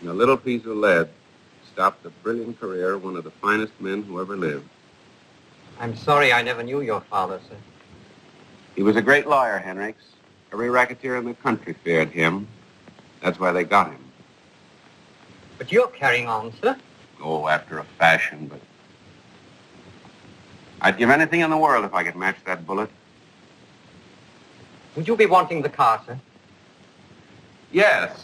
A little piece of lead stopped the brilliant career of one of the finest men who ever lived. I'm sorry I never knew your father, sir. He was a great lawyer, Henricks. Every racketeer in the country feared him. That's why they got him. But you're carrying on, sir. Oh, after a fashion, but... I'd give anything in the world if I could match that bullet. Would you be wanting the car, sir? Yes.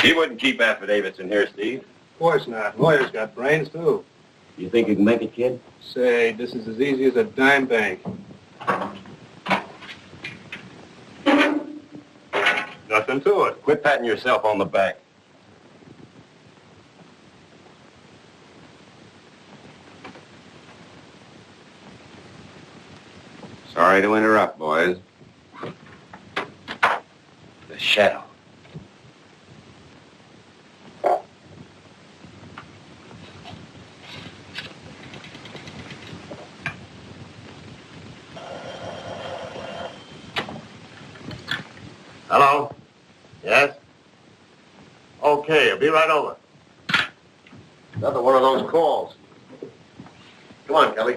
He wouldn't keep affidavits in here, Steve. Of course not. Lawyers got brains, too. You think you can make it, kid? Say, this is as easy as a dime bank. Nothing to it. Quit patting yourself on the back. Sorry to interrupt, boys. The shadow. Hello? Yes? Okay, I'll be right over. Another one of those calls. Come on, Kelly.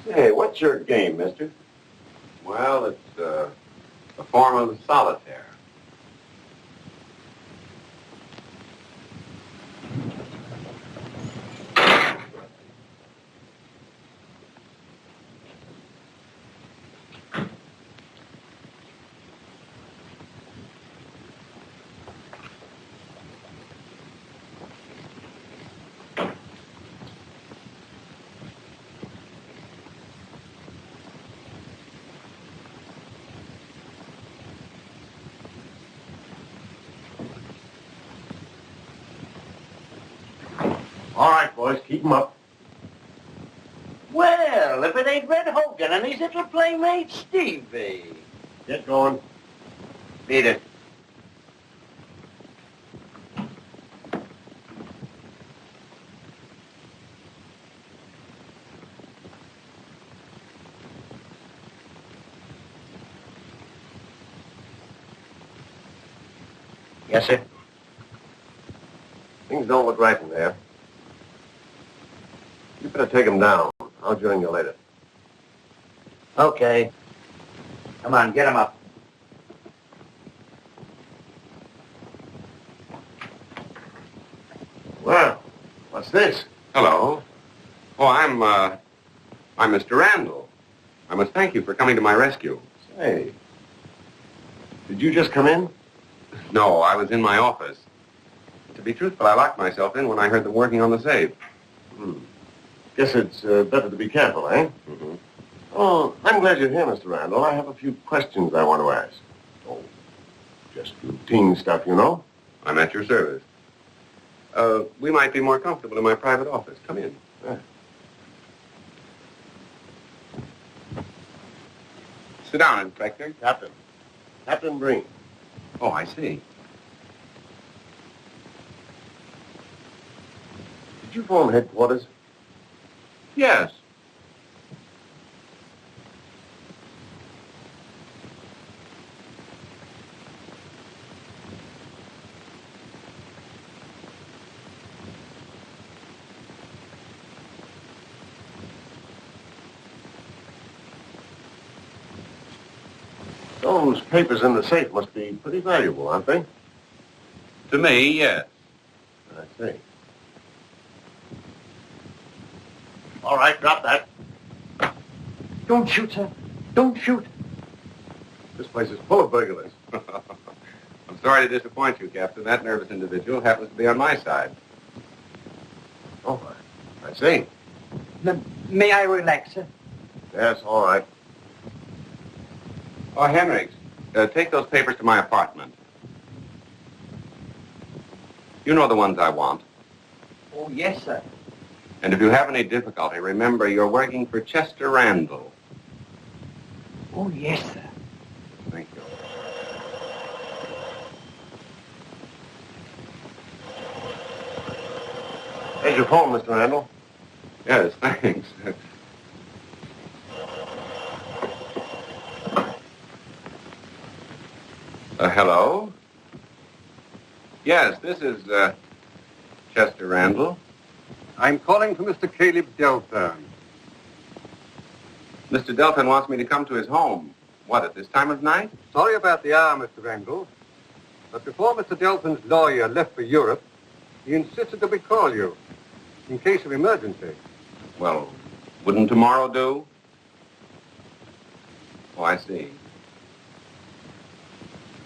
Hey, what's your game, mister? Well, it's a form of solitaire. All right, boys, keep 'em up. Well, if it ain't Red Hogan and his little playmate, Stevie. Get going. Beat it. Yes, sir. Things don't look right in there. You better take him down. I'll join you later. Okay. Come on, get him up. Well, what's this? Hello. Oh, I'm Mr. Randall. I must thank you for coming to my rescue. Say, did you just come in? No, I was in my office. To be truthful, I locked myself in when I heard them working on the safe. Guess it's better to be careful, eh? Mm-hmm. Oh, I'm glad you're here, Mr. Randall. I have a few questions I want to ask. Oh, just routine stuff, you know? I'm at your service. We might be more comfortable in my private office. Come in. Sit down, Inspector. Captain Breen. Oh, I see. Did you phone headquarters? Yes. Those papers in the safe must be pretty valuable, aren't they? To me, yes. I see. All right, drop that. Don't shoot, sir. Don't shoot. This place is full of burglars. I'm sorry to disappoint you, Captain. That nervous individual happens to be on my side. Oh, I see. May I relax, sir? Yes, all right. Oh, Henricks, take those papers to my apartment. You know the ones I want. Oh, yes, sir. And if you have any difficulty, remember you're working for Chester Randall. Oh, yes, sir. Thank you. There's your phone, Mr. Randall. Yes, thanks. Hello? Yes, this is, Chester Randall. I'm calling for Mr. Caleb Delthorne. Mr. Delton wants me to come to his home. What, at this time of night? Sorry about the hour, Mr. Randall, but before Mr. Delton's lawyer left for Europe, he insisted that we call you in case of emergency. Well, wouldn't tomorrow do? Oh, I see.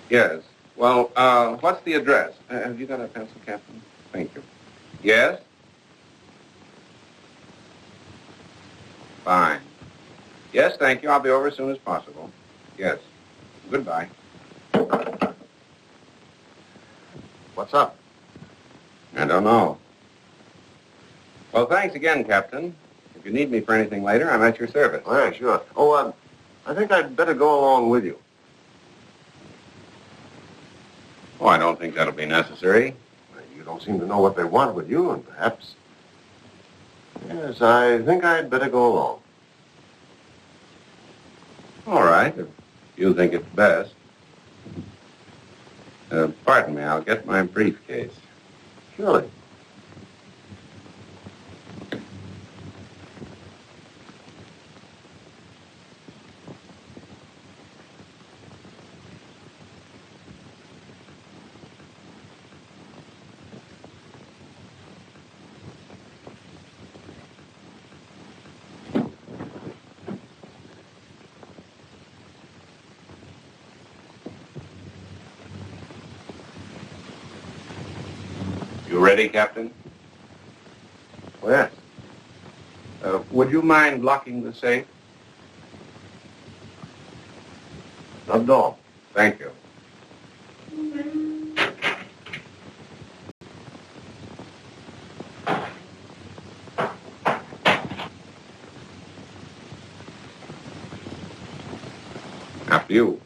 Yes. Well, what's the address? Have you got a pencil, Captain? Thank you. Yes? Fine. Yes, thank you. I'll be over as soon as possible. Yes. Goodbye. What's up? I don't know. Well, thanks again, Captain. If you need me for anything later, I'm at your service. Oh, yeah, sure. Oh, I think I'd better go along with you. Oh, I don't think that'll be necessary. You don't seem to know what they want with you, and perhaps... Yes, I think I'd better go along. All right, if you think it's best. Pardon me, I'll get my briefcase. Surely. You ready, Captain? Oh, yes. Would you mind locking the safe? Not at all. Thank you. After you.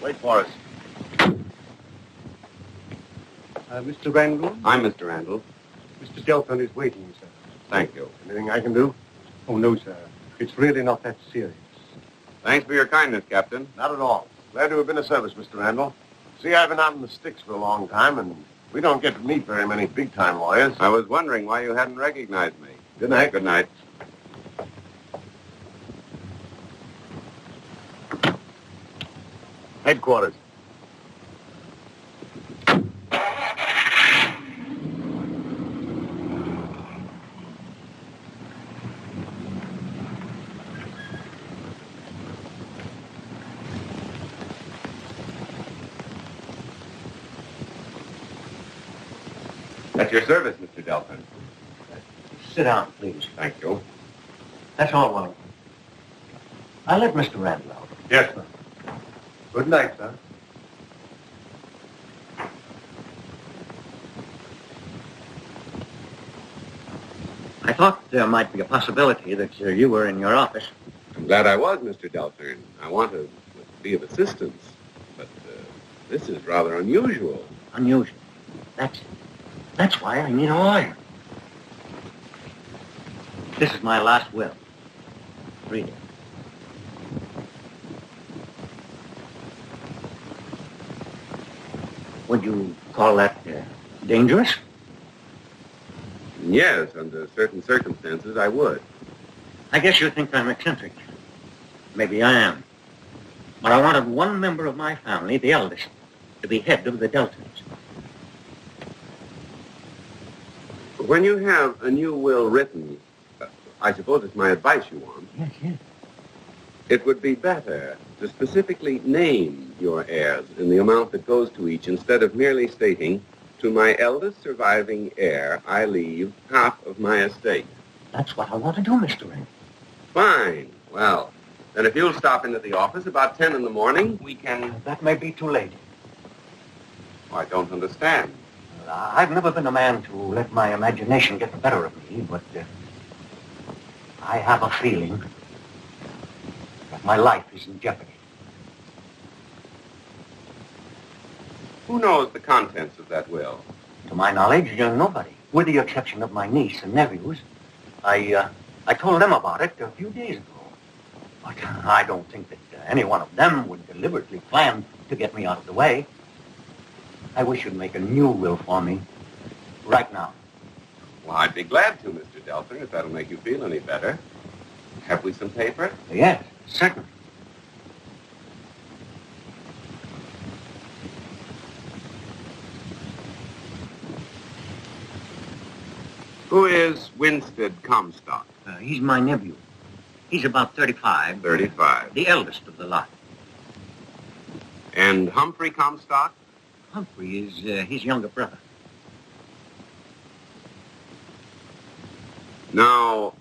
Wait for us. Mr. Randall? I'm Mr. Randall. Mr. Delton is waiting, sir. Thank you. Anything I can do? Oh, no, sir. It's really not that serious. Thanks for your kindness, Captain. Not at all. Glad to have been of service, Mr. Randall. See, I've been out in the sticks for a long time, and we don't get to meet very many big-time lawyers. I was wondering why you hadn't recognized me. Good night. Good night. Headquarters. At your service, Mr. Delton. Sit down, please. Thank you. That's all, Warren. I'll let Mr. Randall out. Yes, sir. Good night, sir. I thought there might be a possibility that you were in your office. I'm glad I was, Mr. Delthorn. I want to be of assistance. But this is rather unusual. Unusual. That's why I need a lawyer. This is my last will. Read it. Would you call that dangerous? Yes, under certain circumstances, I would. I guess you think I'm eccentric. Maybe I am. But I wanted one member of my family, the eldest, to be head of the Deltons. When you have a new will written, I suppose it's my advice you want. Yes. It would be better to specifically name your heirs in the amount that goes to each instead of merely stating, to my eldest surviving heir, I leave half of my estate. That's what I want to do, Mr. Wren. Fine. Well, then if you'll stop into the office about 10 in the morning, we can... That may be too late. I don't understand. I've never been a man to let my imagination get the better of me, but I have a feeling that my life is in jeopardy. Who knows the contents of that will? To my knowledge, nobody, with the exception of my niece and nephews. I told them about it a few days ago. But I don't think that any one of them would deliberately plan to get me out of the way. I wish you'd make a new will for me right now. Well, I'd be glad to, Mr. Delthorn, if that'll make you feel any better. Have we some paper? Yes, certainly. Who is Winstead Comstock? He's my nephew. He's about 35. 35. The eldest of the lot. And Humphrey Comstock? Humphrey is his younger brother. Now,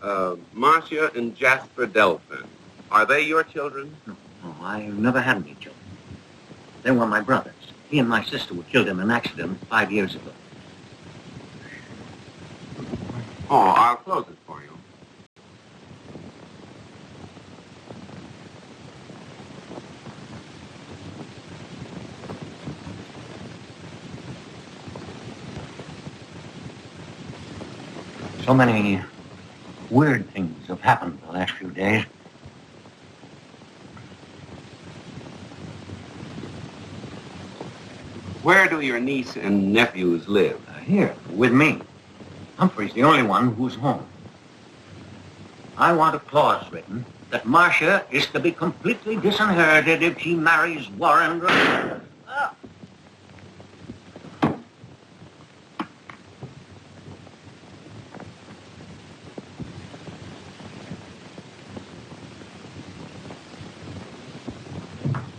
Marcia and Jasper Delphin, are they your children? No, I've never had any children. They were my brothers. He and my sister were killed in an accident 5 years ago. Oh, I'll close it for you. So many weird things have happened the last few days. Where do your niece and nephews live? Here, with me. Humphrey's the only one who's home. I want a clause written that Marcia is to be completely disinherited if she marries Warren.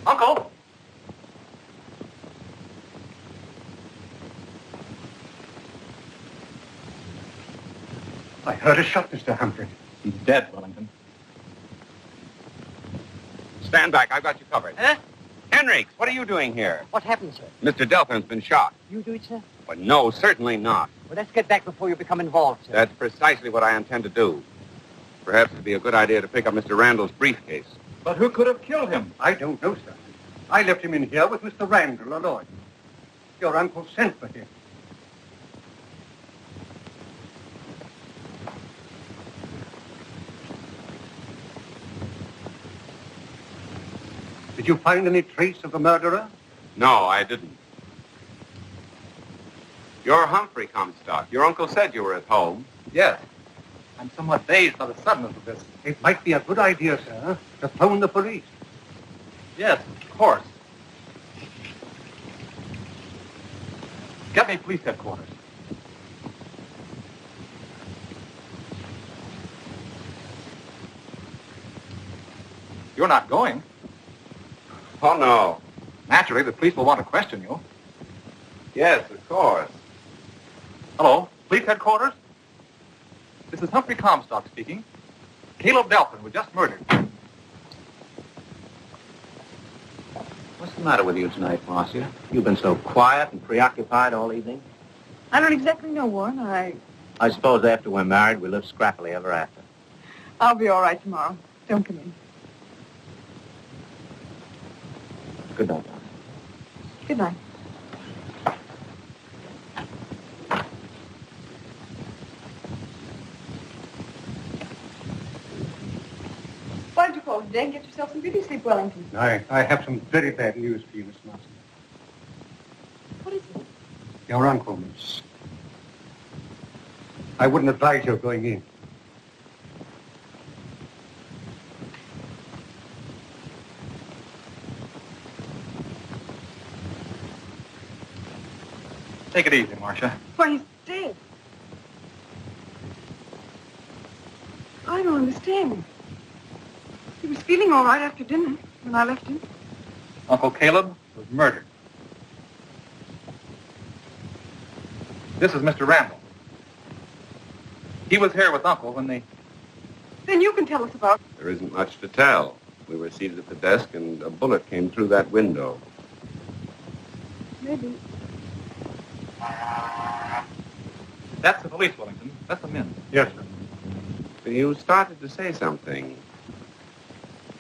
Uncle! I heard a shot, Mr. Humphrey. He's dead, Wellington. Stand back. I've got you covered. Huh? Henricks, what are you doing here? What happened, sir? Mr. Delphin's been shot. You do it, sir? But no, certainly not. Well, let's get back before you become involved, sir. That's precisely what I intend to do. Perhaps it'd be a good idea to pick up Mr. Randall's briefcase. But who could have killed him? I don't know, sir. I left him in here with Mr. Randall alone. Your uncle sent for him. Did you find any trace of the murderer? No, I didn't. You're Humphrey Comstock. Your uncle said you were at home. Yes. I'm somewhat dazed by the suddenness of this. It might be a good idea, sir, to phone the police. Yes, of course. Get me police headquarters. You're not going. Oh, no. Naturally, the police will want to question you. Yes, of course. Hello, police headquarters? This is Humphrey Comstock speaking. Caleb Delphin was just murdered. What's the matter with you tonight, Marcia? You've been so quiet and preoccupied all evening. I don't exactly know, Warren. I I suppose after we're married, we live scrappily ever after. I'll be all right tomorrow. Don't come in. Good night, darling. Good night. Why did you call today and get yourself some beauty sleep, Wellington? I have some very bad news for you, Miss Marston. What is it? Your uncle, Miss. I wouldn't advise your going in. Take it easy, Marcia. Why, he's dead. I don't understand. He was feeling all right after dinner when I left him. Uncle Caleb was murdered. This is Mr. Randall. He was here with Uncle when they... Then you can tell us about it. There isn't much to tell. We were seated at the desk, and a bullet came through that window. Maybe. That's the police, Wellington. That's the men. Yes, sir. You started to say something.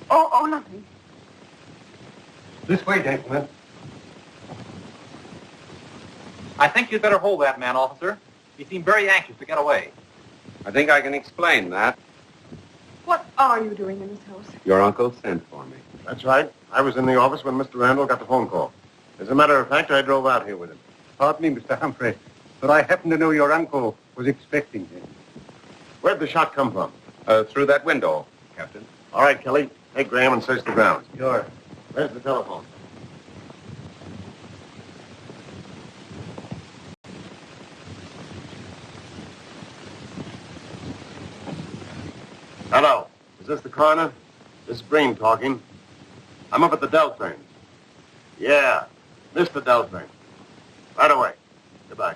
Oh, nothing. This way, gentlemen. I think you'd better hold that man, officer. He seemed very anxious to get away. I think I can explain that. What are you doing in this house? Your uncle sent for me. That's right. I was in the office when Mr. Randall got the phone call. As a matter of fact, I drove out here with him. Pardon me, Mr. Humphrey, but I happen to know your uncle was expecting him. Where'd the shot come from? Through that window, Captain. All right, Kelly. Take Graham and search the grounds. Sure. Where's the telephone? Hello. Is this the coroner? This is Breen talking. I'm up at the Delphine. Yeah, Mr. Delphine. Right away. Goodbye.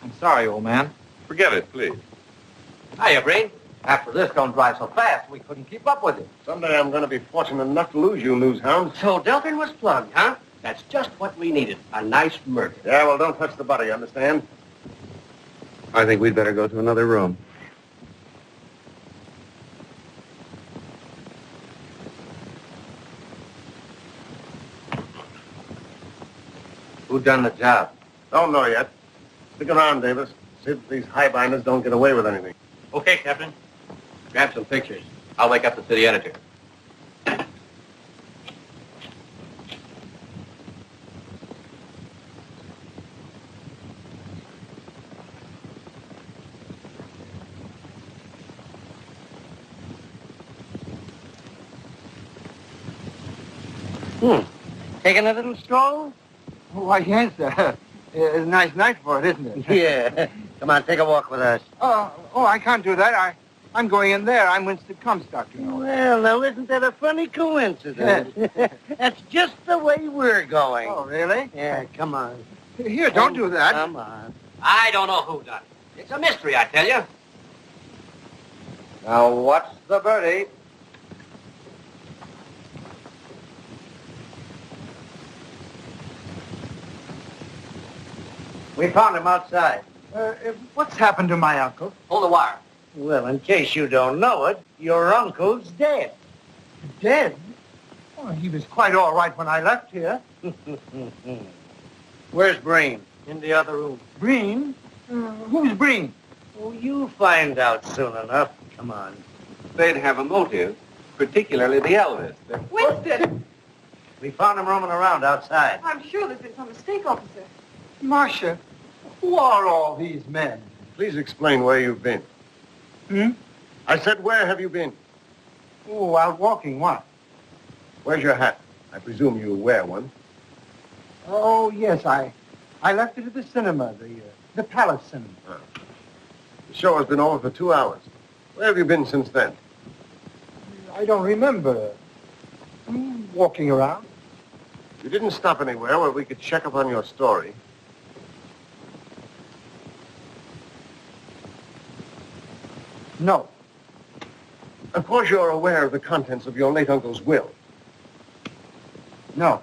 I'm sorry, old man. Forget it, please. Hiya, Breen. After this, don't drive so fast. We couldn't keep up with you. Someday I'm going to be fortunate enough to lose you, news hound. So Delphine was plugged, huh? That's just what we needed. A nice murder. Yeah, well, don't touch the body, you understand? I think we'd better go to another room. Who done the job? Don't know yet. Stick around, Davis. See if these highbinders don't get away with anything. Okay, Captain. Grab some pictures. I'll wake up the city editor. Taking a little stroll? Why, yes, it's a nice night for it, isn't it? Yeah. Come on, take a walk with us. Oh, I can't do that. I'm going in there. I'm Winston Comstock, you know. Well, now, isn't that a funny coincidence? That's just the way we're going. Oh, really? Yeah, come on. Here, don't do that. Come on. I don't know who done it. It's a mystery, I tell you. Now, what's the birdie? We found him outside. What's happened to my uncle? Hold the wire. Well, in case you don't know it, your uncle's dead. Dead? Oh, he was quite all right when I left here. Where's Breen? In the other room. Breen? Who's Breen? Oh, you'll find out soon enough. Come on. They'd have a motive, particularly the Elvis. Winston! We found him roaming around outside. I'm sure there's been some mistake, officer. Marcia, who are all these men? Please explain where you've been. Hmm? I said, where have you been? Oh, out walking, what? Where's your hat? I presume you wear one. Oh, yes, I left it at the cinema, the Palace Cinema. The show has been over for 2 hours. Where have you been since then? I don't remember. Walking around. You didn't stop anywhere where we could check up on your story. No. Of course you're aware of the contents of your late uncle's will. No.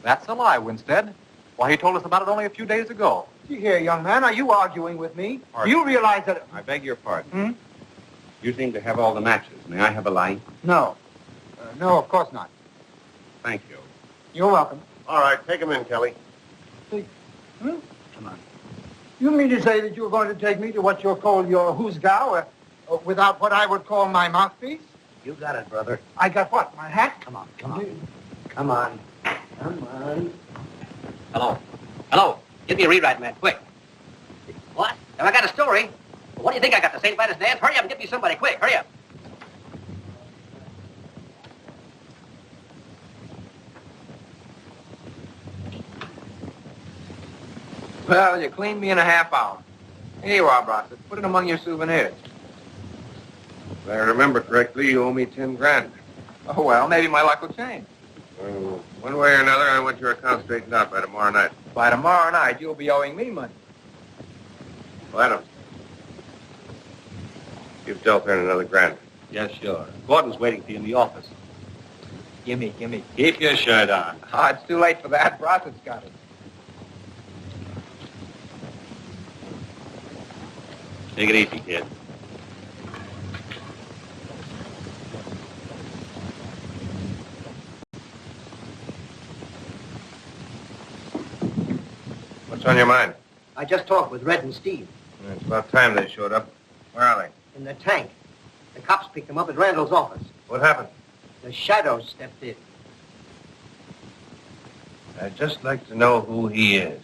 That's a lie, Winstead. Why, he told us about it only a few days ago. See here, young man, are you arguing with me? Pardon? You realize that... I beg your pardon. You seem to have all the matches. May I have a light? No. No, of course not. Thank you. You're welcome. All right, take him in, Kelly. Come on. You mean to say that you're going to take me to what you'll call your hoosgow without what I would call my mouthpiece? You got it, brother. I got what? My hat? Come on. Come on. Hello. Give me a rewrite, man, quick. What? Have I got a story? Well, what do you think I got, the St. Vitus dance? Hurry up and get me somebody, quick, hurry up. Well, you cleaned me in a half hour. Here you are, Brossett. Put it among your souvenirs. If I remember correctly, you owe me 10 grand. Oh, well, maybe my luck will change. One way or another, I want your account straightened out by tomorrow night. By tomorrow night, you'll be owing me money. Well, Adams, give Delphine another grand. Yes, sure. Gordon's waiting for you in the office. Gimme. Keep your shirt on. Oh, it's too late for that. Brossett's got it. Take it easy, kid. What's on your mind? I just talked with Red and Steve It's about time they showed up. Where are they? in the tank. The cops picked them up at Randall's office. What happened? The shadow stepped in. I'd just like to know who he is.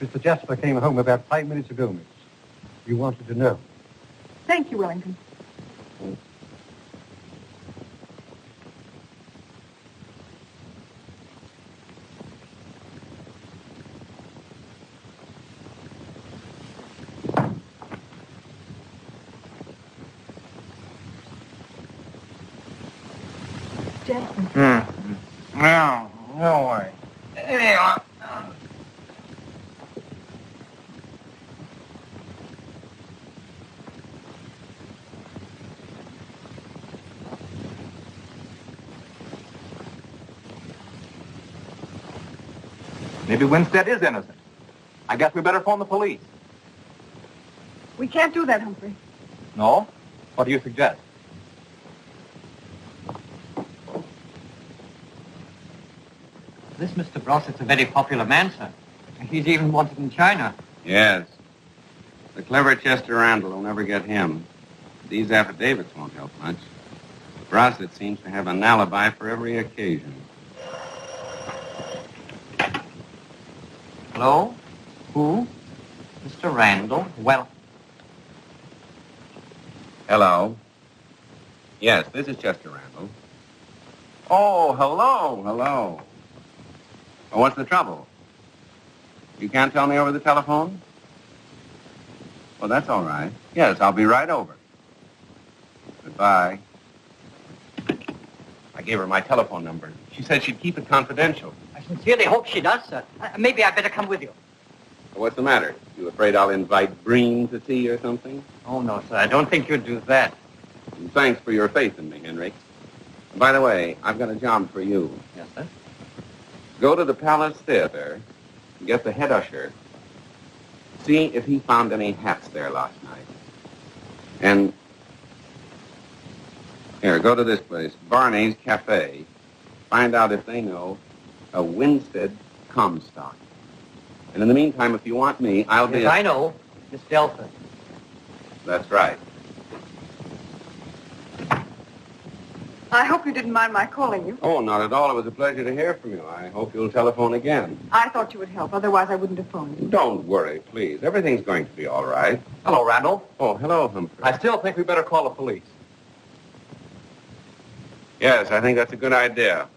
Mr. Jasper came home about 5 minutes ago, miss. You wanted to know. Thank you, Wellington. Jasper. No way. Anyhow, maybe Winstead is innocent. I guess we better phone the police. We can't do that, Humphrey. No? What do you suggest? This Mr. Brossett's a very popular man, sir. He's even wanted in China. Yes. The clever Chester Randall will never get him. These affidavits won't help much. Brossett seems to have an alibi for every occasion. Hello? Who? Mr. Randall? Well, Hello. Yes, this is Chester Randall. Oh, hello. Well, what's the trouble? You can't tell me over the telephone? Well, that's all right. Yes, I'll be right over. Goodbye. I gave her my telephone number. She said she'd keep it confidential. I sincerely hope she does, sir. Maybe I'd better come with you. What's the matter? You afraid I'll invite Breen to tea or something? Oh, no, sir. I don't think you'd do that. And thanks for your faith in me, Henry. And by the way, I've got a job for you. Yes, sir? Go to the Palace Theater and get the head usher. See if he found any hats there last night. And here, go to this place, Barney's Cafe. Find out if they know a Winstead Comstock. And in the meantime, if you want me, I'll be... Yes, I know. Miss Delphine. That's right. I hope you didn't mind my calling you. Oh, not at all. It was a pleasure to hear from you. I hope you'll telephone again. I thought you would help. Otherwise, I wouldn't have phoned you. Don't worry, please. Everything's going to be all right. Hello, Randall. Oh, hello, Humphrey. I still think we better call the police. Yes, I think that's a good idea.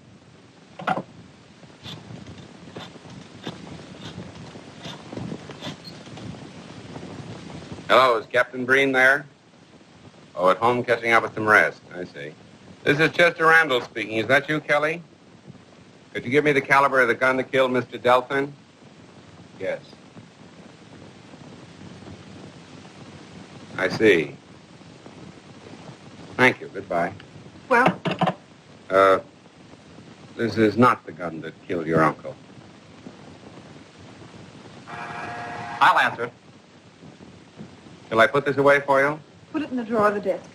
Hello, is Captain Breen there? Oh, at home catching up with some rest. I see. This is Chester Randall speaking. Is that you, Kelly? Could you give me the caliber of the gun that killed Mr. Delphine? Yes. I see. Thank you. Goodbye. Well, This is not the gun that killed your uncle. I'll answer it. Shall I put this away for you? put it in the drawer of the desk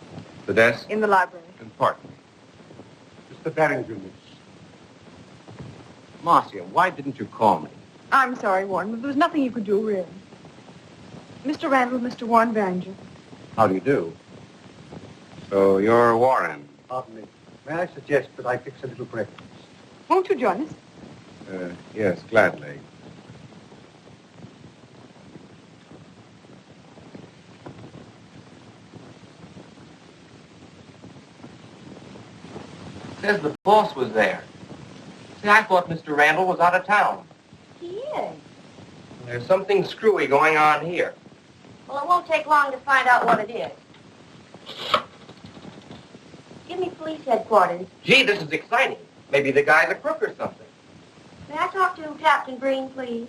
The desk? in the library. Pardon me. Mr. Barrington. Marcia, why didn't you call me? I'm sorry, Warren, but there was nothing you could do, really. Mr. Randall, Mr. Warren Barringer. How do you do? So you're Warren. Pardon me. May I suggest that I fix a little breakfast? Won't you join us? Yes, gladly. Says the boss was there. See, I thought Mr. Randall was out of town. He is. There's something screwy going on here. Well, it won't take long to find out what it is. Give me police headquarters. Gee, this is exciting. Maybe the guy's a crook or something. May I talk to Captain Green, please?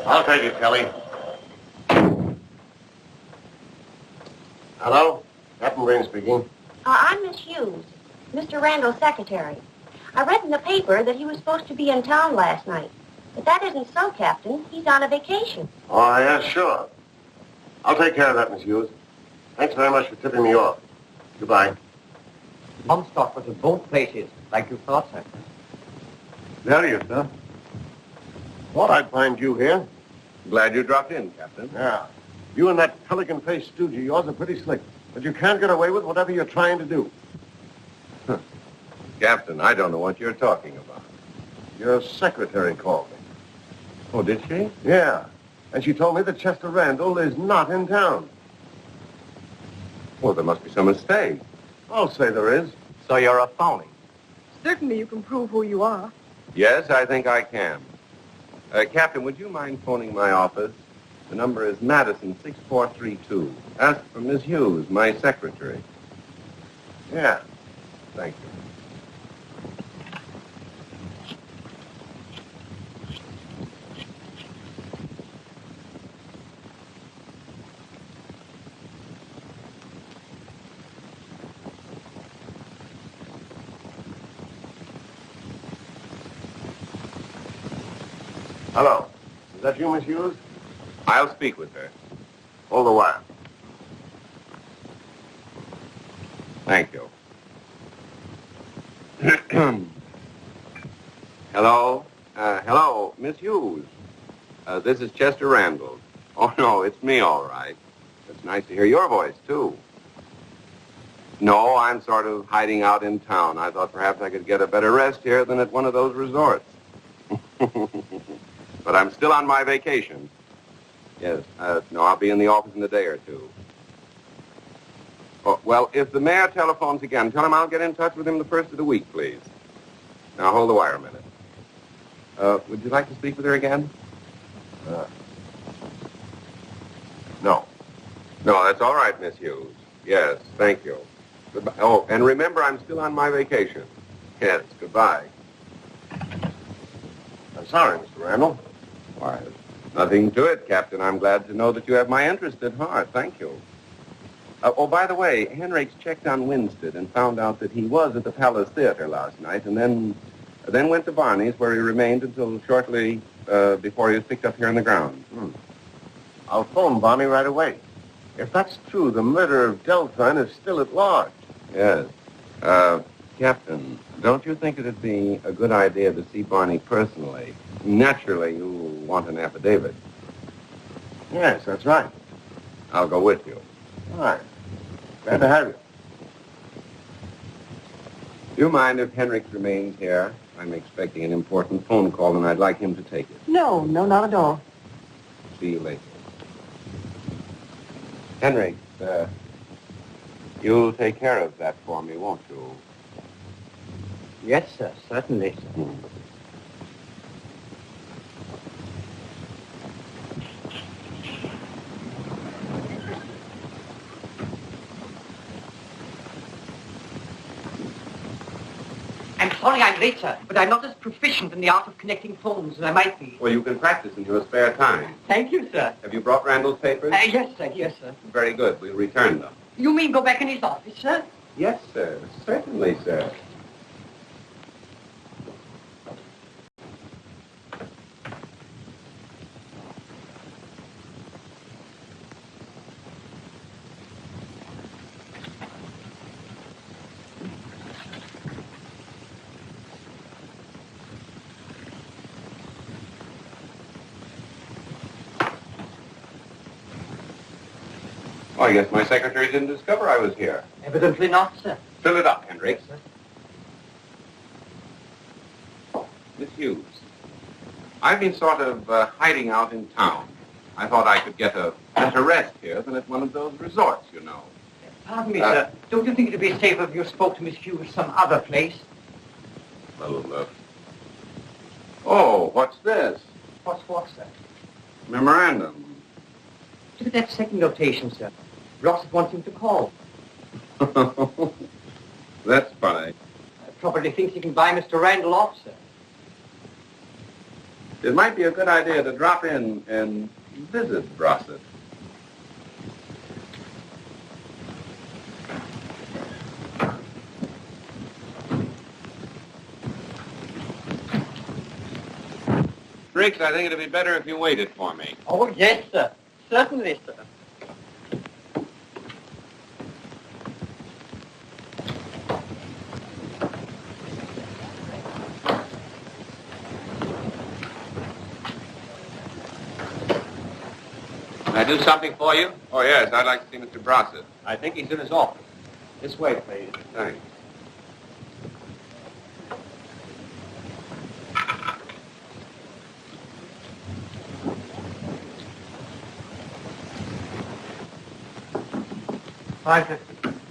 I'll take it, Kelly. Hello? Captain Green speaking. I'm Miss Hughes, Mr. Randall's secretary. I read in the paper that he was supposed to be in town last night. But that isn't so, Captain. He's on a vacation. Oh, yeah, sure. I'll take care of that, Miss Hughes. Thanks very much for tipping me off. Goodbye. Comstock was in both places, like you thought, sir. There are you, sir. Thought I'd find you here. Glad you dropped in, Captain. Yeah. You and that pelican-faced stooge of yours are pretty slick. But you can't get away with whatever you're trying to do. Captain, I don't know what you're talking about. Your secretary called me. Oh, did she? Yeah. And she told me that Chester Randall is not in town. Well, there must be some mistake. I'll say there is. So you're a phony. Certainly you can prove who you are. Yes, I think I can. Captain, would you mind phoning my office? The number is Madison 6432. Ask for Miss Hughes, my secretary. Yeah. Thank you. Hello. Is that you, Miss Hughes? I'll speak with her. Hold the wire. Thank you. Hello? Hello, Miss Hughes. This is Chester Randall. Oh, no, it's me, all right. It's nice to hear your voice, too. No, I'm sort of hiding out in town. I thought perhaps I could get a better rest here than at one of those resorts. But I'm still on my vacation. Yes, no, I'll be in the office in a day or two. Oh, well, if the mayor telephones again, tell him I'll get in touch with him the first of the week, please. Now, hold the wire a minute. Would you like to speak with her again? No. No, that's all right, Miss Hughes. Yes, thank you. Goodbye. Oh, and remember, I'm still on my vacation. Yes, goodbye. I'm sorry, Mr. Randall. Why, there's nothing to it, Captain. I'm glad to know that you have my interest at heart. Thank you. Oh, by the way, Henrik's checked on Winstead and found out that he was at the Palace Theater last night and then went to Barney's, where he remained until shortly before he was picked up here on the ground. I'll phone Barney right away. If that's true, the murderer of Delphine is still at large. Yes. Captain, don't you think it'd be a good idea to see Barney personally? Naturally, you'll want an affidavit. Yes, that's right. I'll go with you. All right. Glad to have you. Do you mind if Henrik remains here? I'm expecting an important phone call, and I'd like him to take it. No, not at all. See you later. Henrik, you'll take care of that for me, won't you? Yes, sir, certainly, sir. I'm sorry I'm late, sir, but I'm not as proficient in the art of connecting phones as I might be. Well, you can practice in your spare time. Thank you, sir. Have you brought Randall's papers? Yes, sir. Yes, sir. Very good. We'll return them. You mean go back in his office, sir? Yes, sir. Certainly, sir. Well, I guess my secretary didn't discover I was here. Evidently not, sir. Fill it up, Hendricks. Yes, sir. Miss Hughes, I've been sort of hiding out in town. I thought I could get a better rest here than at one of those resorts, you know. Pardon me, sir. Don't you think it would be safer if you spoke to Miss Hughes some other place? Well, oh, what's this? What's what, sir? Memorandum. Look at that second notation, sir. Rossett wants him to call. That's funny. Probably thinks he can buy Mr. Randall off, sir. It might be a good idea to drop in and visit Rossett. Briggs, I think it'd be better if you waited for me. Oh, yes, sir. Certainly, sir. Can I do something for you? Oh, yes. I'd like to see Mr. Brossett. I think he's in his office. This way, please. Thanks. Hi, sir.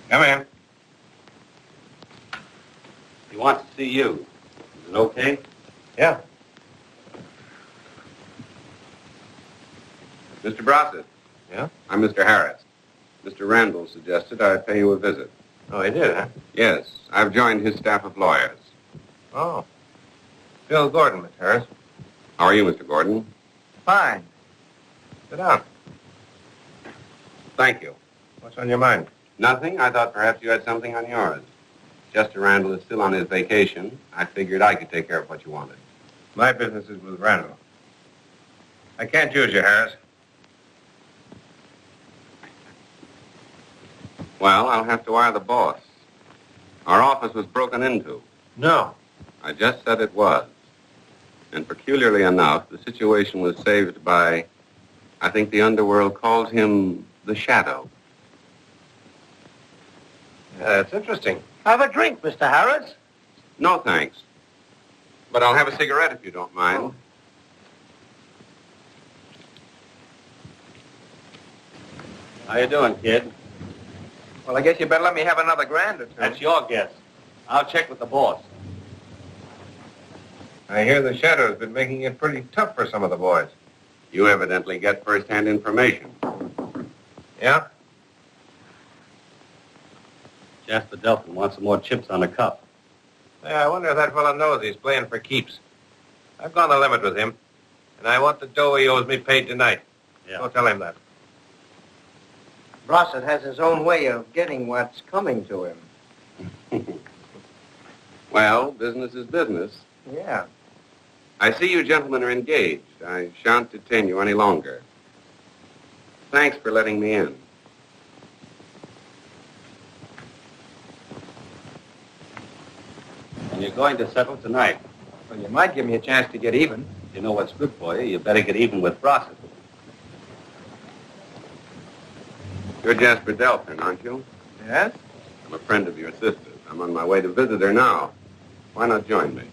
Come in. He wants to see you. Is it okay? Yeah. Mr. Brossett. Yeah? I'm Mr. Harris. Mr. Randall suggested I pay you a visit. Oh, he did, huh? Yes. I've joined his staff of lawyers. Oh. Bill Gordon, Miss Harris. How are you, Mr. Gordon? Fine. Sit down. Thank you. What's on your mind? Nothing. I thought perhaps you had something on yours. Chester Randall is still on his vacation. I figured I could take care of what you wanted. My business is with Randall. I can't use you, Harris. Well, I'll have to wire the boss. Our office was broken into. No. I just said it was. And peculiarly enough, the situation was saved by, I think the underworld calls him the Shadow. Yeah, that's interesting. Have a drink, Mr. Harris. No, thanks. But I'll have a cigarette if you don't mind. Oh. How you doing, kid? Well, I guess you better let me have another grand or two. That's your guess. I'll check with the boss. I hear the Shadow's been making it pretty tough for some of the boys. You evidently get first-hand information. Yeah? Jasper Delphin wants some more chips on the cup. Yeah, I wonder if that fellow knows he's playing for keeps. I've gone the limit with him, and I want the dough he owes me paid tonight. Yeah. Don't tell him that. Brossett has his own way of getting what's coming to him. Well, business is business. Yeah. I see you gentlemen are engaged. I shan't detain you any longer. Thanks for letting me in. And you're going to settle tonight. Well, you might give me a chance to get even. You know what's good for you. You better get even with Brossett. You're Jasper Delphin, aren't you? Yes? I'm a friend of your sister's. I'm on my way to visit her now. Why not join me?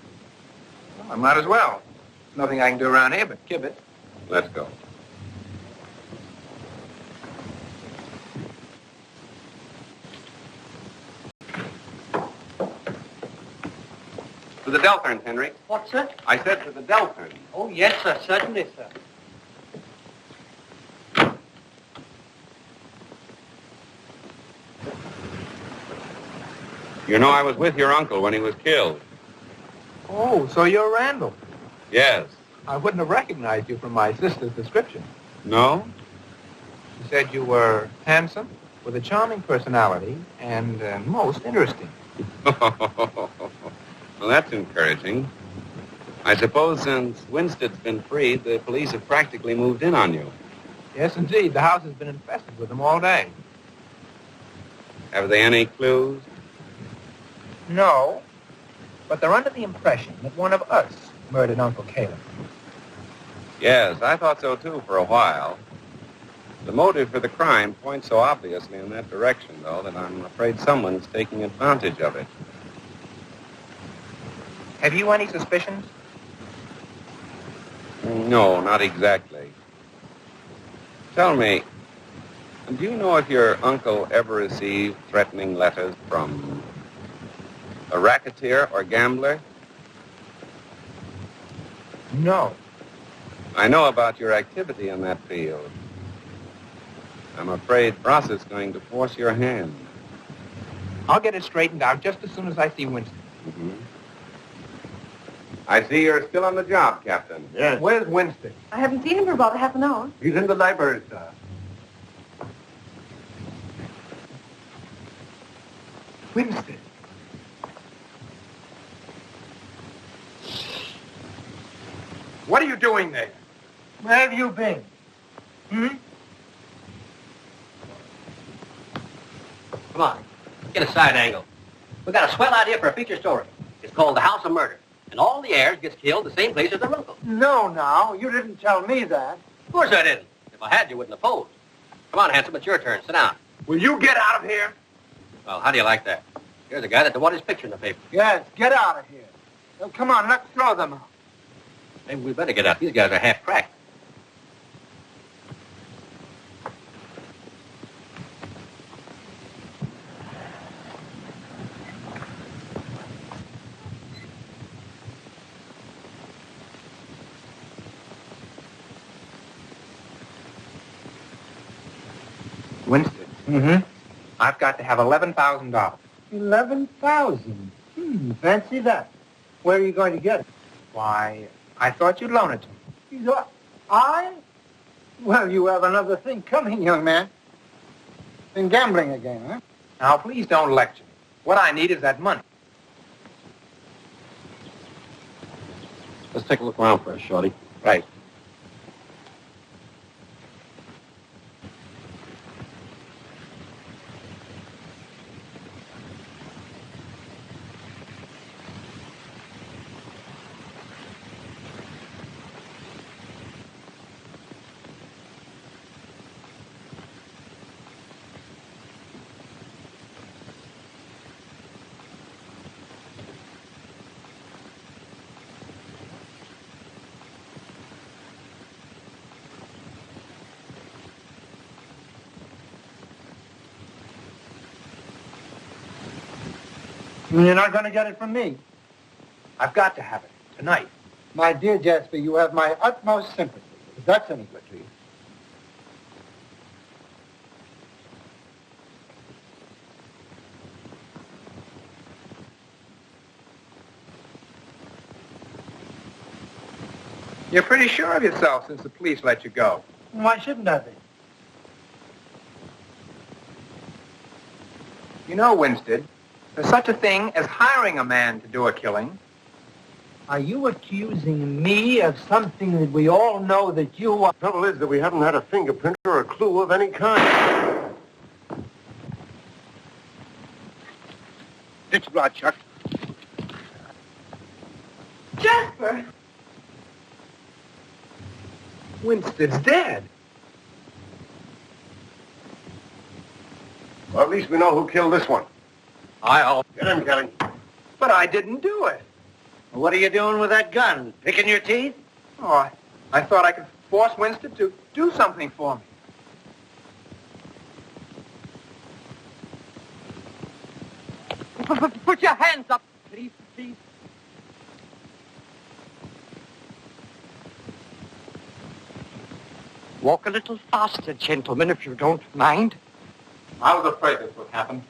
Well, I might as well. Nothing I can do around here but kibit. Let's go. To the Delphins, Henry. What, sir? I said to the Delphins. Oh, yes, sir. Certainly, sir. You know, I was with your uncle when he was killed. Oh, so you're Randall. Yes. I wouldn't have recognized you from my sister's description. No? She said you were handsome, with a charming personality, and most interesting. Well, that's encouraging. I suppose since Winstead's been freed, the police have practically moved in on you. Yes, indeed. The house has been infested with them all day. Have they any clues? No, but they're under the impression that one of us murdered Uncle Caleb. Yes, I thought so too for a while. The motive for the crime points so obviously in that direction, though, that I'm afraid someone's taking advantage of it. Have you any suspicions? No, not exactly. Tell me, do you know if your uncle ever received threatening letters from a racketeer or gambler? No. I know about your activity in that field. I'm afraid Ross is going to force your hand. I'll get it straightened out just as soon as I see Winston. Mm-hmm. I see you're still on the job, Captain. Yes. Where's Winston? I haven't seen him for about half an hour. He's in the library, sir. Winston. What are you doing there? Where have you been? Come on, get a side angle. We got a swell idea for a feature story. It's called The House of Murder. And all the heirs gets killed the same place as their uncle. No, now. You didn't tell me that. Of course I didn't. If I had, you wouldn't oppose. Come on, handsome, it's your turn. Sit down. Will you get out of here? Well, how do you like that? Here's a guy that wanted his picture in the paper. Yes, get out of here. Well, come on, let's throw them out. Maybe we better get out. These guys are half cracked. Winston. Mm-hmm. I've got to have $11,000. 11,000. Fancy that. Where are you going to get it? Why, I thought you'd loan it to me. I? Well, you have another thing coming, young man. Been gambling again, huh? Now, please don't lecture me. What I need is that money. Let's take a look around first, Shorty. Right. You're not going to get it from me. I've got to have it. Tonight. My dear Jasper, you have my utmost sympathy, if that's any good to you. You're pretty sure of yourself since the police let you go. Why shouldn't I be? You know, Winstead, there's such a thing as hiring a man to do a killing. Are you accusing me of something that we all know that you are? The trouble is that we haven't had a fingerprint or a clue of any kind. Ditch blood, Chuck. Jasper! Winstead's dead. Well, at least we know who killed this one. I'll... Get him, Kelly. But I didn't do it. What are you doing with that gun? Picking your teeth? Oh, I thought I could force Winstead to do something for me. Put your hands up, please. Walk a little faster, gentlemen, if you don't mind. I was afraid this would happen.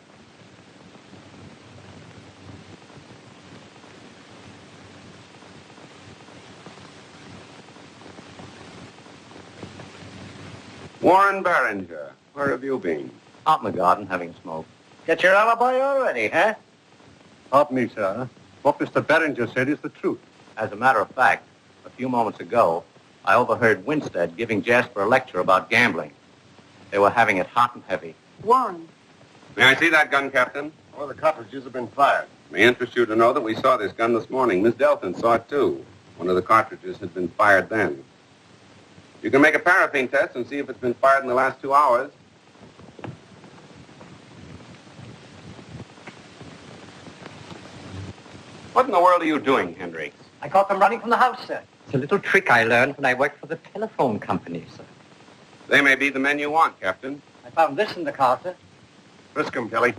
Warren Barringer, where have you been? Out in the garden having a smoke. Get your alibi already, huh? Pardon me, sir. What Mr. Barringer said is the truth. As a matter of fact, a few moments ago, I overheard Winstead giving Jasper a lecture about gambling. They were having it hot and heavy. Warren. May I see that gun, Captain? All the cartridges have been fired. It may interest you to know that we saw this gun this morning. Miss Delton saw it, too. One of the cartridges had been fired then. You can make a paraffin test and see if it's been fired in the last 2 hours. What in the world are you doing, Hendricks? I caught them running from the house, sir. It's a little trick I learned when I worked for the telephone company, sir. They may be the men you want, Captain. I found this in the car, sir. Frisk him, Kelly.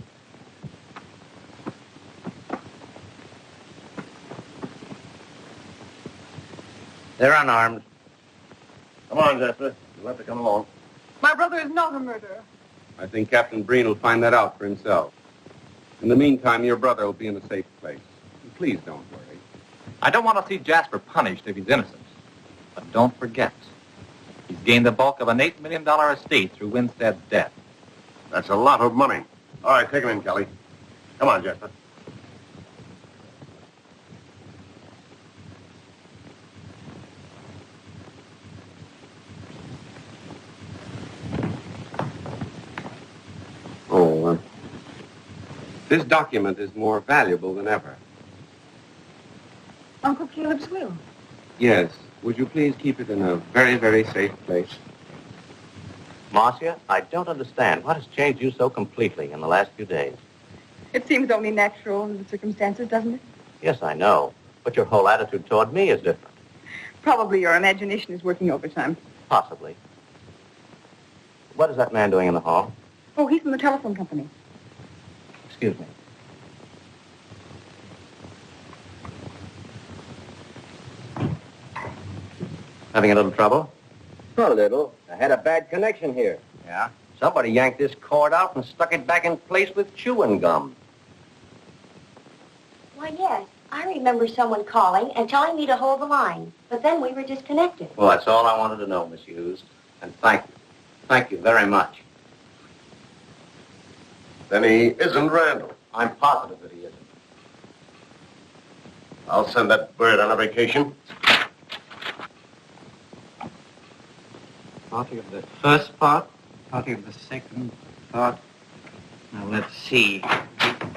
They're unarmed. Come on, Jasper. You'll have to come along. My brother is not a murderer. I think Captain Breen will find that out for himself. In the meantime, your brother will be in a safe place. And please don't worry. I don't want to see Jasper punished if he's innocent. But don't forget, he's gained the bulk of an $8 million estate through Winstead's death. That's a lot of money. All right, take him in, Kelly. Come on, Jasper. Oh, this document is more valuable than ever. Uncle Caleb's will. Yes. Would you please keep it in a very, very safe place? Marcia, I don't understand. What has changed you so completely in the last few days? It seems only natural in the circumstances, doesn't it? Yes, I know. But your whole attitude toward me is different. Probably your imagination is working overtime. Possibly. What is that man doing in the hall? Oh, he's from the telephone company. Excuse me. Having a little trouble? A little. I had a bad connection here. Yeah? Somebody yanked this cord out and stuck it back in place with chewing gum. Why, yes. I remember someone calling and telling me to hold the line. But then we were disconnected. Well, that's all I wanted to know, Miss Hughes. And thank you. Thank you very much. Then he isn't Randall. I'm positive that he isn't. I'll send that bird on a vacation. Party of the first part, party of the second part. Now, let's see.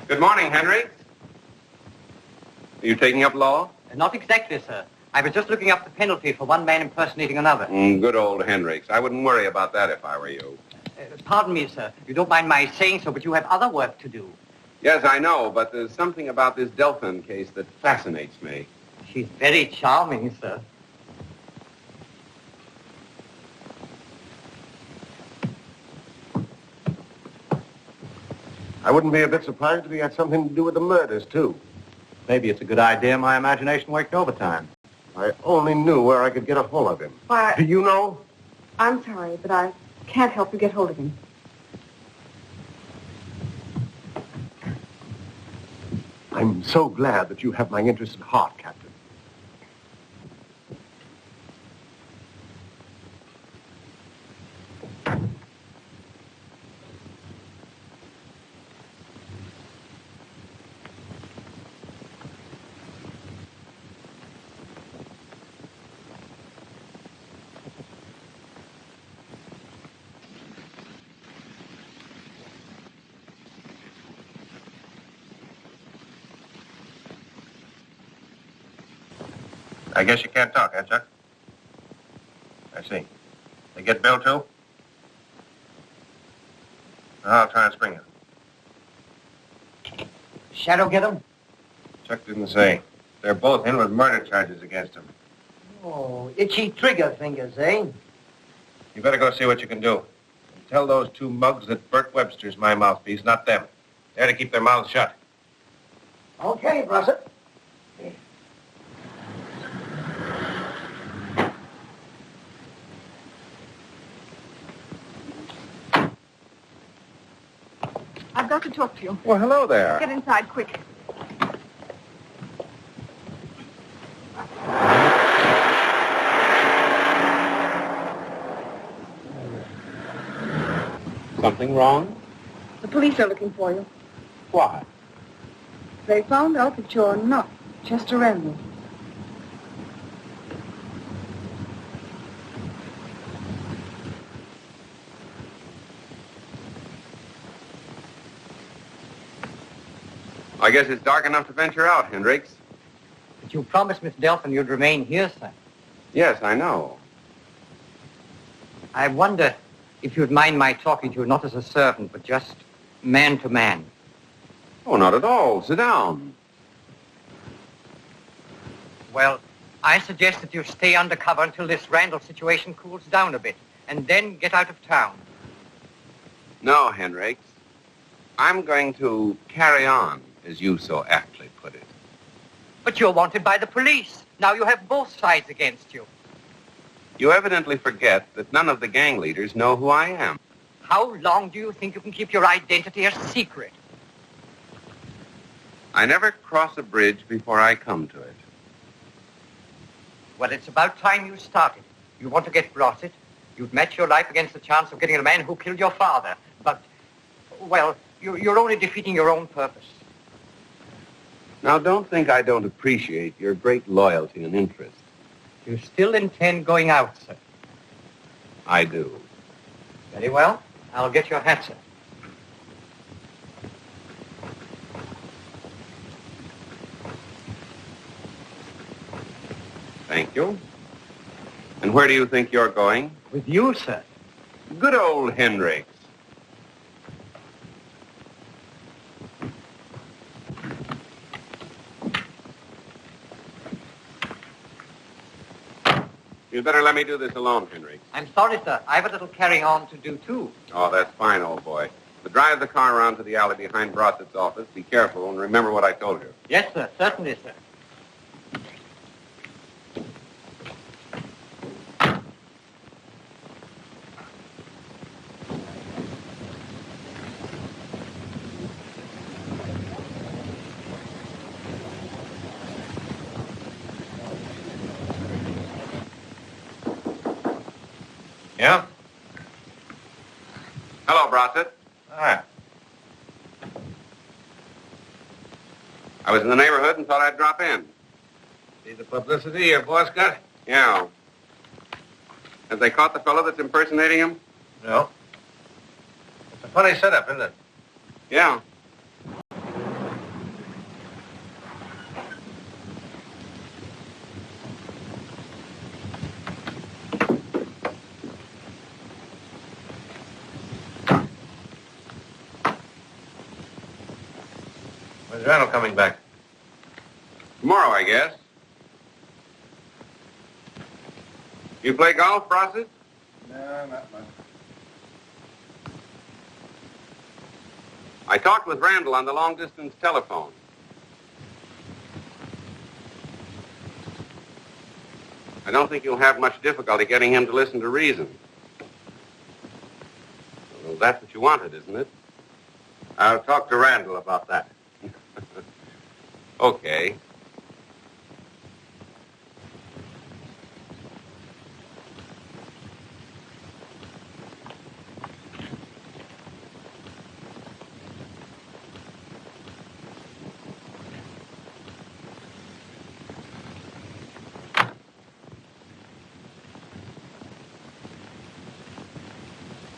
Good morning, Henry. Are you taking up law? Not exactly, sir. I was just looking up the penalty for one man impersonating another. Good old Hendricks. I wouldn't worry about that if I were you. Pardon me, sir. You don't mind my saying so, but you have other work to do. Yes, I know, but there's something about this Delphin case that fascinates me. She's very charming, sir. I wouldn't be a bit surprised if he had something to do with the murders, too. Maybe it's a good idea my imagination worked overtime. I only knew where I could get a hold of him. Why, Do you know? I'm sorry, but I can't help you get hold of him. I'm so glad that you have my interest at heart, Captain. I guess you can't talk, huh, Chuck? I see. They get Bill, too? I'll try and spring him. Shadow get him? Chuck didn't say. They're both in with murder charges against him. Oh, itchy trigger fingers, eh? You better go see what you can do. And tell those two mugs that Bert Webster's my mouthpiece, not them. They're to keep their mouths shut. Okay, brother. I've got to talk to you. Well, hello there. Get inside, quick. something wrong? The police are looking for you. Why? They found out that you're not Chester Randall. I guess it's dark enough to venture out, Hendricks. But you promised Miss Delphin you'd remain here, sir. Yes, I know. I wonder if you'd mind my talking to you not as a servant, but just man to man. Oh, not at all. Sit down. Well, I suggest that you stay undercover until this Randall situation cools down a bit, and then get out of town. No, Hendricks. I'm going to carry on, as you so aptly put it. But you're wanted by the police. Now you have both sides against you. You evidently forget that none of the gang leaders know who I am. How long do you think you can keep your identity a secret? I never cross a bridge before I come to it. Well, it's about time you started. You want to get blotted. You'd match your life against the chance of getting a man who killed your father. But, well, you're only defeating your own purpose. Now, don't think I don't appreciate your great loyalty and interest. You still intend going out, sir? I do. Very well. I'll get your hat, sir. Thank you. And where do you think you're going? With you, sir. Good old Hendricks. You'd better let me do this alone, Hendricks. I'm sorry, sir. I have a little carrying on to do, too. Oh, that's fine, old boy. But drive the car around to the alley behind Brossett's office. Be careful and remember what I told you. Yes, sir. Certainly, sir. Yeah? Hello, Brossett. Hi. I was in the neighborhood and thought I'd drop in. See the publicity your boss got? Yeah. Have they caught the fellow that's impersonating him? No. It's a funny setup, isn't it? Yeah. When's Randall coming back? Tomorrow, I guess. You play golf, Brossett? No, not much. I talked with Randall on the long-distance telephone. I don't think you'll have much difficulty getting him to listen to reason. Well, that's what you wanted, isn't it? I'll talk to Randall about that. Okay.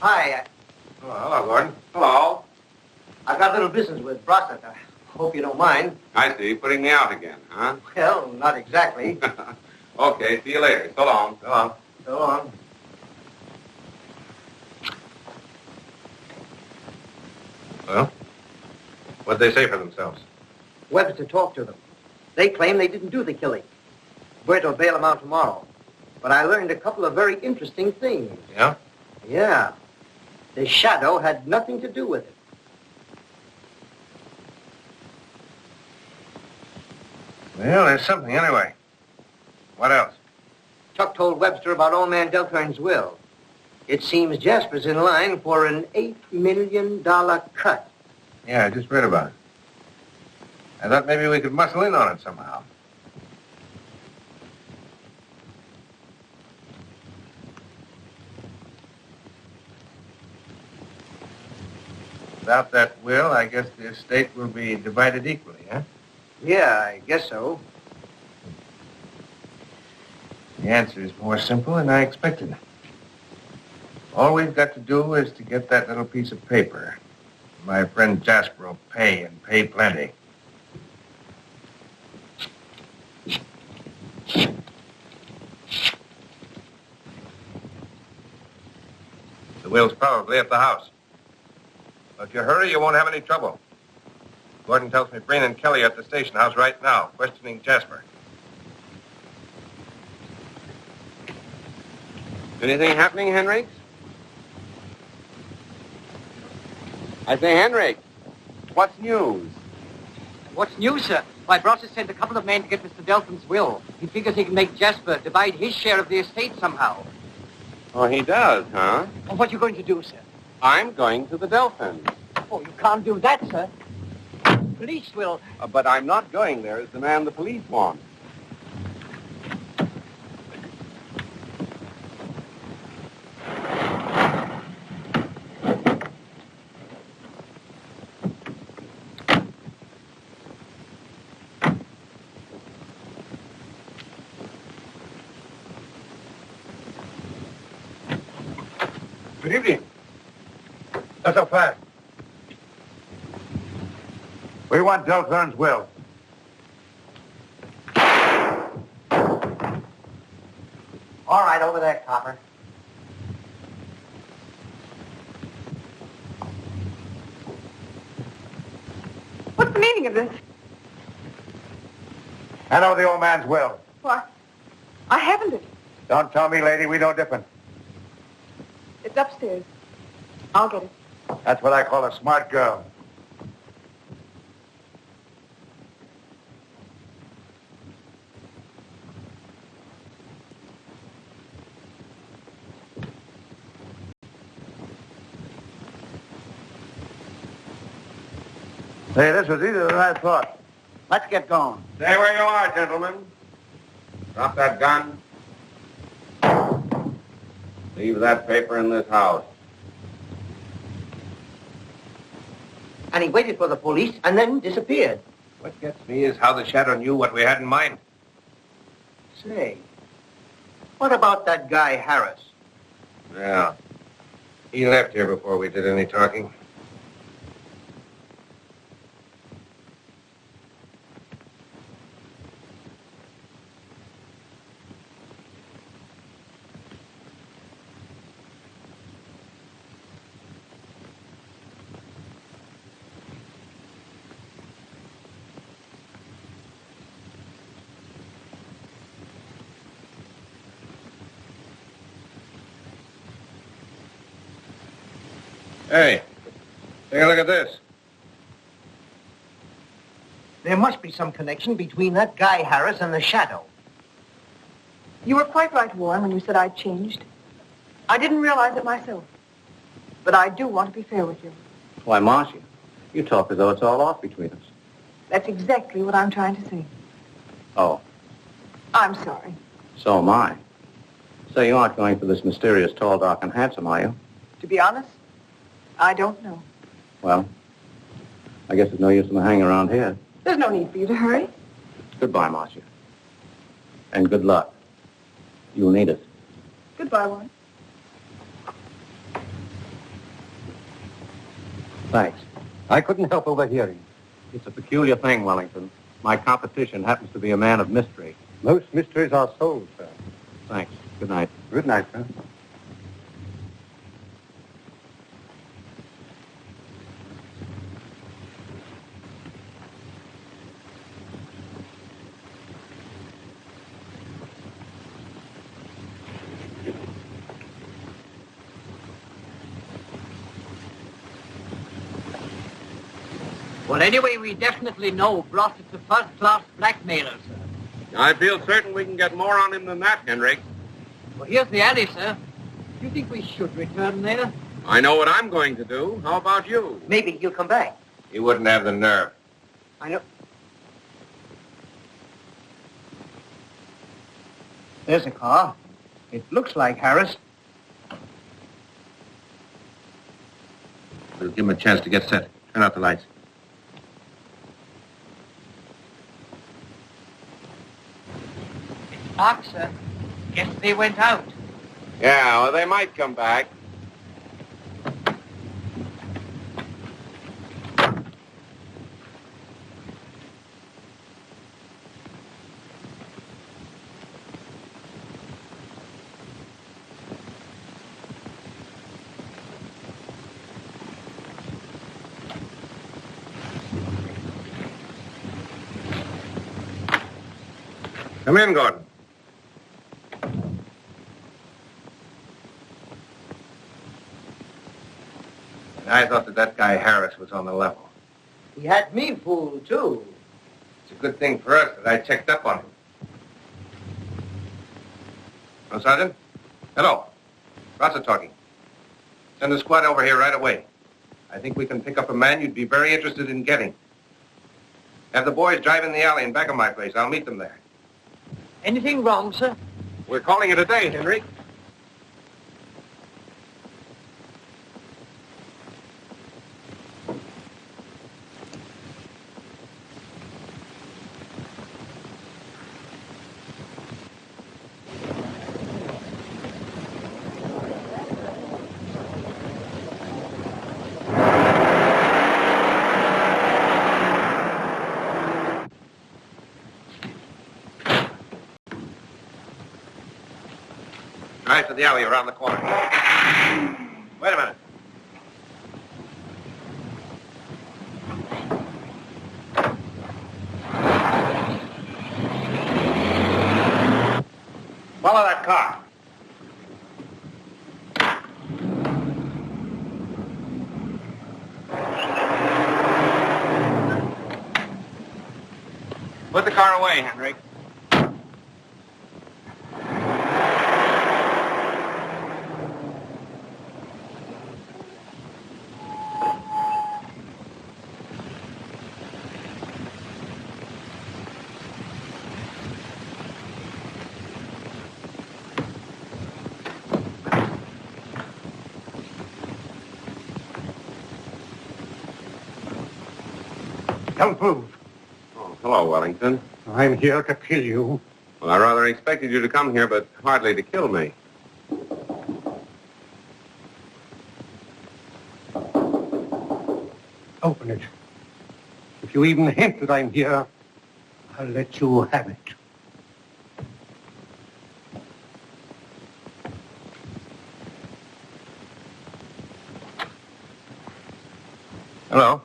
Hi. Oh, hello, Gordon. Hello. I've got a little business with Brossett. I hope you don't mind. I see. Putting me out again, huh? Well, not exactly. Okay. See you later. So long. Go on. Go on. Well, what'd they say for themselves? Webster talked to them. They claim they didn't do the killing. Bert will bail them out tomorrow. But I learned a couple of very interesting things. Yeah? Yeah. The shadow had nothing to do with it. Well, there's something anyway. What else? Chuck told Webster about old man Deltern's will. It seems Jasper's in line for an $8 million cut. Yeah, I just read about it. I thought maybe we could muscle in on it somehow. Without that will, I guess the estate will be divided equally, huh? Yeah, I guess so. The answer is more simple than I expected. All we've got to do is to get that little piece of paper. My friend Jasper will pay, and pay plenty. The will's probably at the house. But if you hurry, you won't have any trouble. Gordon tells me Breen and Kelly are at the station house right now, questioning Jasper. Anything happening, Henrik? I say, Henrik, what's news? What's new, sir? My boss has sent a couple of men to get Mr. Delphin's will. He figures he can make Jasper divide his share of the estate somehow. Oh, he does, huh? Well, what are you going to do, sir? I'm going to the Delphins. Oh, you can't do that, sir. Police will. But I'm not going there as the man the police want. Good evening. That's a fact. We want Delphins' will. All right, over there, copper. What's the meaning of this? Hand over the old man's will. What? I haven't it. Don't tell me, lady, we know different. It's upstairs. I'll get it. That's what I call a smart girl. Hey, this was easier than I thought. Let's get going. Stay where you are, gentlemen. Drop that gun. Leave that paper in this house. And he waited for the police and then disappeared. What gets me is how the shadow knew what we had in mind. Say, what about that guy Harris? Yeah. He left here before we did any talking. Hey, take a look at this. There must be some connection between that guy Harris and the shadow. You were quite right, Warren, when you said I'd changed. I didn't realize it myself. But I do want to be fair with you. Why, Marcia, you talk as though it's all off between us. That's exactly what I'm trying to say. Oh, I'm sorry. so am I. So you aren't going for this mysterious tall, dark, and handsome, are you? To be honest, I don't know. Well, I guess there's no use in the hang around here. There's no need for you to hurry. Goodbye, Marcia. And good luck. You'll need it. Goodbye, Warren. Thanks. I couldn't help overhearing. It's a peculiar thing, Wellington. My competition happens to be a man of mystery. Most mysteries are solved, sir. Thanks. Good night. Good night, sir. Well, anyway, we definitely know Bross is a first-class blackmailer, sir. I feel certain we can get more on him than that, Henrik. Well, here's the alley, sir. Do you think we should return there? I know what I'm going to do. How about you? Maybe he'll come back. He wouldn't have the nerve. I know. There's a car. It looks like Harris. We'll give him a chance to get set. Turn out the lights. Mark, sir. Guess they went out. Yeah, well, they might come back. Come in, Gordon. I thought that guy Harris was on the level. He had me fooled, too. It's a good thing for us that I checked up on him. Oh, Sergeant? Hello. Rosser talking. Send a squad over here right away. I think we can pick up a man you'd be very interested in getting. Have the boys drive in the alley in back of my place. I'll meet them there. Anything wrong, sir? We're calling it a day, Henry. Drive to the alley around the corner. Wait a minute. Follow that car. Put the car away, Henry. Don't move. Oh, hello, Wellington. I'm here to kill you. Well, I rather expected you to come here, but hardly to kill me. Open it. If you even hint that I'm here, I'll let you have it. Hello.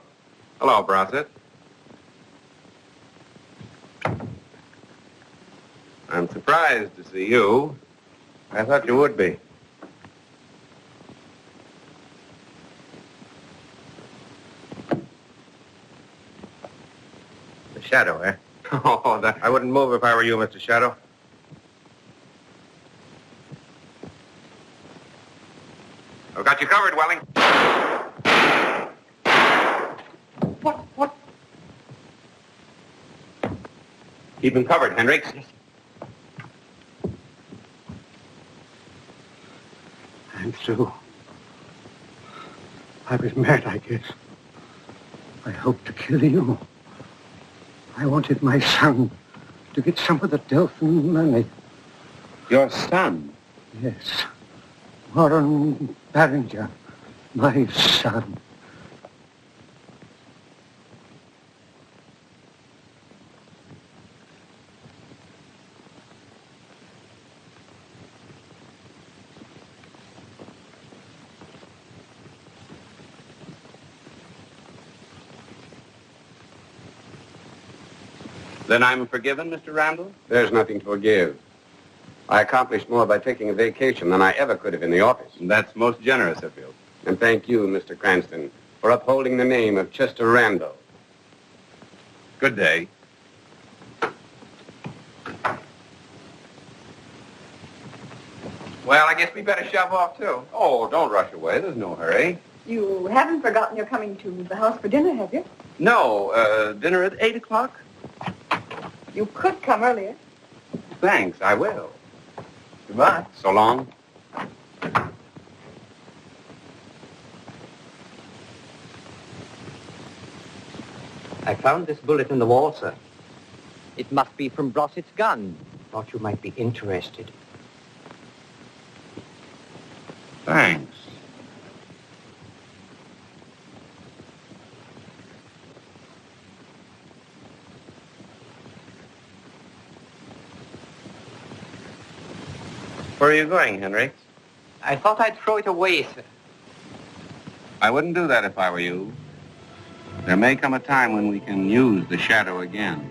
Hello, Brossett. I'm surprised to see you. I thought you would be. The Shadow, eh? Oh, that... I wouldn't move if I were you, Mr. Shadow. I've got you covered, Welling. What? Keep him covered, Hendricks. I'm through. I was mad, I guess. I hoped to kill you. I wanted my son to get some of the Delphin money. Your son? Yes. Warren Barringer, my son. Then I'm forgiven, Mr. Randall? There's nothing to forgive. I accomplished more by taking a vacation than I ever could have in the office. And that's most generous of you. And thank you, Mr. Cranston, for upholding the name of Chester Randall. Good day. Well, I guess we better shove off, too. Oh, don't rush away. There's no hurry. You haven't forgotten you're coming to the house for dinner, have you? No, dinner at 8 o'clock? You could come earlier. Thanks, I will. Goodbye. So long. I found this bullet in the wall, sir. It must be from Brossett's gun. Thought you might be interested. Thanks. Where are you going, Henry? I thought I'd throw it away, sir. I wouldn't do that if I were you. There may come a time when we can use the shadow again.